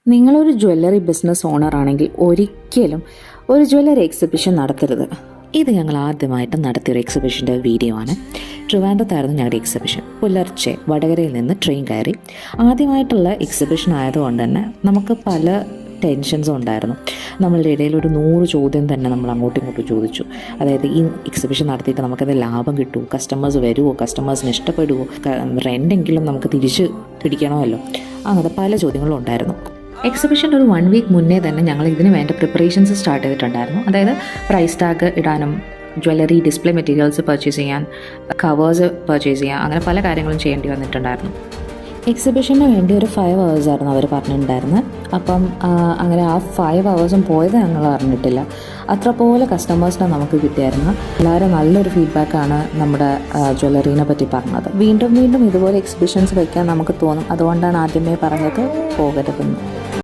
നിങ്ങളൊരു jewellery business owner ആണെങ്കിൽ ഒരിക്കലും ഒരു ജ്വല്ലറി എക്സിബിഷൻ നടത്തരുത്. ഇത് ഞങ്ങൾ ആദ്യമായിട്ട് നടത്തിയൊരു എക്സിബിഷൻ്റെ വീഡിയോ ആണ്. ട്രിവാൻഡ്രത്തായിരുന്നു ഞങ്ങളുടെ എക്സിബിഷൻ. പുലർച്ചെ വടകരയിൽ നിന്ന് ട്രെയിൻ കയറി. ആദ്യമായിട്ടുള്ള എക്സിബിഷൻ ആയതുകൊണ്ട് തന്നെ നമുക്ക് പല ടെൻഷൻസും ഉണ്ടായിരുന്നു. നമ്മളുടെ ഇടയിൽ ഒരു 100 ചോദ്യം തന്നെ നമ്മൾ അങ്ങോട്ടും ഇങ്ങോട്ടും ചോദിച്ചു. അതായത് ഈ എക്സിബിഷൻ നടത്തിയിട്ട് നമുക്കത് ലാഭം കിട്ടുമോ, കസ്റ്റമേഴ്സ് വരുമോ, കസ്റ്റമേഴ്സിന് ഇഷ്ടപ്പെടുമോ, റെൻ്റെങ്കിലും നമുക്ക് തിരിച്ച് പിടിക്കണമല്ലോ, അങ്ങനത്തെ പല ചോദ്യങ്ങളും ഉണ്ടായിരുന്നു. എക്സിബിഷൻ്റെ ഒരു 1 വീക്ക് മുന്നേ തന്നെ ഞങ്ങൾ ഇതിന് വേണ്ട പ്രിപ്പറേഷൻസ് സ്റ്റാർട്ട് ചെയ്തിട്ടുണ്ടായിരുന്നു. അതായത് പ്രൈസ് ടാഗ് ഇടാനും, ജ്വല്ലറി ഡിസ്പ്ലേ മെറ്റീരിയൽസ് പർച്ചേസ് ചെയ്യാൻ, കവേഴ്സ് പർച്ചേസ് ചെയ്യാൻ, അങ്ങനെ പല കാര്യങ്ങളും ചെയ്യേണ്ടി വന്നിട്ടുണ്ടായിരുന്നു. എക്സിബിഷന് വേണ്ടി ഒരു 5 hours ആയിരുന്നു അവർ പറഞ്ഞിട്ടുണ്ടായിരുന്നത്. അപ്പം അങ്ങനെ ആ 5 hours പോയത് ഞങ്ങൾ അറിഞ്ഞിട്ടില്ല. അത്ര പോലെ കസ്റ്റമേഴ്സിനെ നമുക്ക് കിട്ടിയായിരുന്നു. എല്ലാവരും നല്ലൊരു ഫീഡ്ബാക്കാണ് നമ്മുടെ ജ്വല്ലറീനെ പറ്റി പറഞ്ഞത്. വീണ്ടും വീണ്ടും ഇതുപോലെ എക്സിബിഷൻസ് വയ്ക്കാൻ നമുക്ക് തോന്നും. അതുകൊണ്ടാണ് ആദ്യമേ പറഞ്ഞത് പോകരുതെന്ന്.